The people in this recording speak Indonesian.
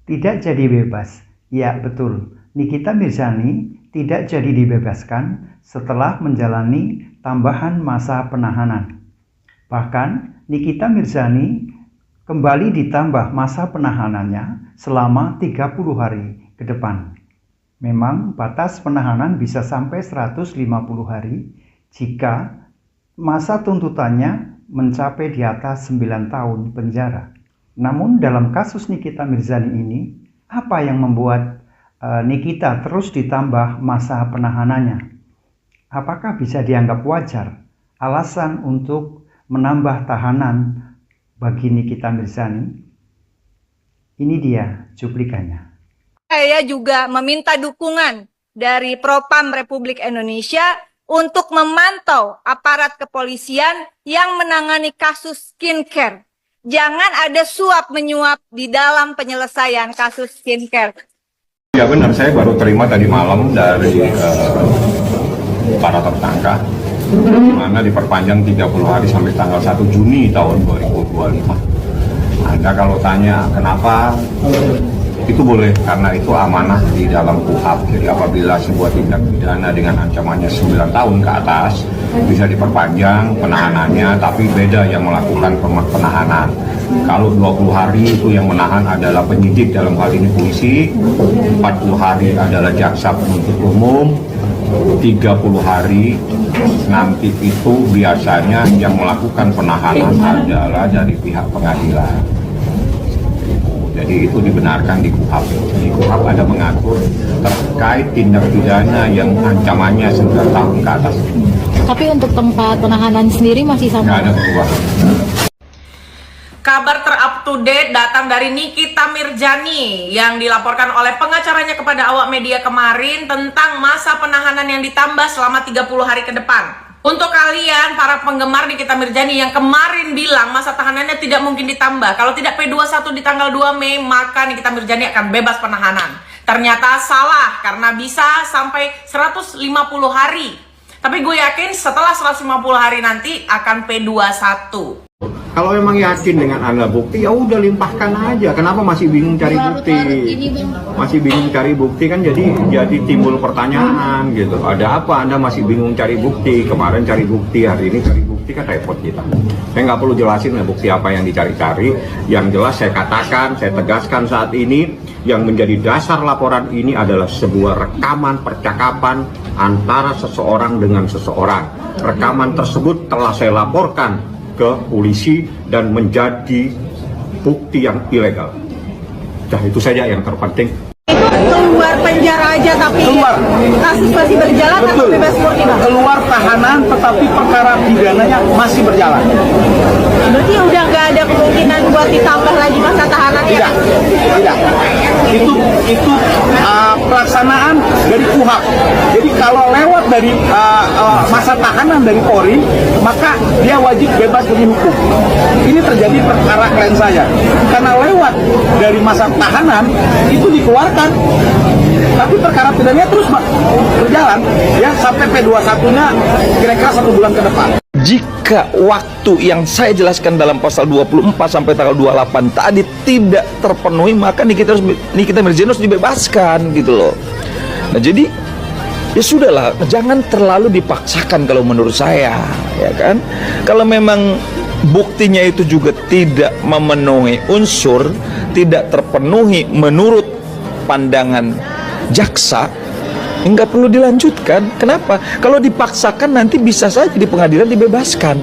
Tidak jadi bebas. Ya, betul. Nikita Mirzani tidak jadi dibebaskan setelah menjalani tambahan masa penahanan. Bahkan, Nikita Mirzani kembali ditambah masa penahanannya selama 30 hari ke depan. Memang batas penahanan bisa sampai 150 hari jika masa tuntutannya mencapai di atas 9 tahun penjara. Namun dalam kasus Nikita Mirzani ini, apa yang membuat Nikita terus ditambah masa penahanannya? Apakah bisa dianggap wajar alasan untuk menambah tahanan bagi Nikita Mirzani? Ini dia cuplikannya. Saya juga meminta dukungan dari Propam Republik Indonesia untuk memantau aparat kepolisian yang menangani kasus skincare. Jangan ada suap menyuap di dalam penyelesaian kasus skincare. Ya benar, saya baru terima tadi malam dari para tersangka, di mana diperpanjang 30 hari sampai tanggal 1 Juni tahun 2025. Anda kalau tanya kenapa, itu boleh, karena itu amanah di dalam KUHP. Jadi apabila sebuah tindak pidana dengan ancamannya 9 tahun ke atas, bisa diperpanjang penahanannya, tapi beda yang melakukan penahanan. Kalau 20 hari itu yang menahan adalah penyidik, dalam hal ini polisi, 40 hari adalah jaksa penuntut umum, 30 hari nanti itu biasanya yang melakukan penahanan adalah dari pihak pengadilan. Jadi itu dibenarkan di KUHP. Di KUHP ada mengatur terkait tindak pidana yang ancamannya 9 tahun ke atas. Tapi untuk tempat penahanan sendiri masih sama? Nggak ada perubahan. Kabar ter-up-to-date datang dari Nikita Mirzani yang dilaporkan oleh pengacaranya kepada awak media kemarin tentang masa penahanan yang ditambah selama 30 hari ke depan. Untuk kalian para penggemar Nikita Mirzani yang kemarin bilang masa tahanannya tidak mungkin ditambah, kalau tidak P21 di tanggal 2 Mei maka Nikita Mirzani akan bebas penahanan. Ternyata salah, karena bisa sampai 150 hari. Tapi gue yakin setelah 150 hari nanti akan P21. Kalau memang yakin dengan Anda bukti, ya udah limpahkan aja. Kenapa masih bingung cari bukti? Masih bingung cari bukti kan jadi timbul pertanyaan gitu. Ada apa Anda masih bingung cari bukti? Kemarin cari bukti, hari ini cari bukti, kan repot kita. Saya nggak perlu jelasin ya bukti apa yang dicari-cari. Yang jelas saya katakan, saya tegaskan saat ini, yang menjadi dasar laporan ini adalah sebuah rekaman percakapan antara seseorang dengan seseorang. Rekaman tersebut telah saya laporkan ke polisi dan menjadi bukti yang ilegal. Nah, itu saja yang terpenting. Keluar penjara aja tapi kasus masih berjalan. Betul. Atau bebas murni, Bang? Keluar tahanan tetapi perkara pidananya masih berjalan. Berarti udah nggak ada kemungkinan buat ditambah lagi masa tahanannya? Tidak. Itu pelaksanaan dari KUHP. Jadi kalau lewat dari masa tahanan dari Polri, maka dia wajib bebas demi hukum. Ini terjadi perkara klien saya. Karena lewat dari masa tahanan itu dikeluarkan, tapi perkara pidananya terus berjalan ya sampai P21-nya kira-kira 1 bulan ke depan. Jika waktu yang saya jelaskan dalam pasal 24 sampai tanggal 28 tadi tidak terpenuhi, maka Nikita Mirzani harus dibebaskan gitu loh. Nah jadi ya sudahlah, jangan terlalu dipaksakan kalau menurut saya, ya kan? Kalau memang buktinya itu juga tidak memenuhi unsur, tidak terpenuhi menurut pandangan jaksa, nggak perlu dilanjutkan. Kenapa? Kalau dipaksakan nanti bisa saja di pengadilan dibebaskan.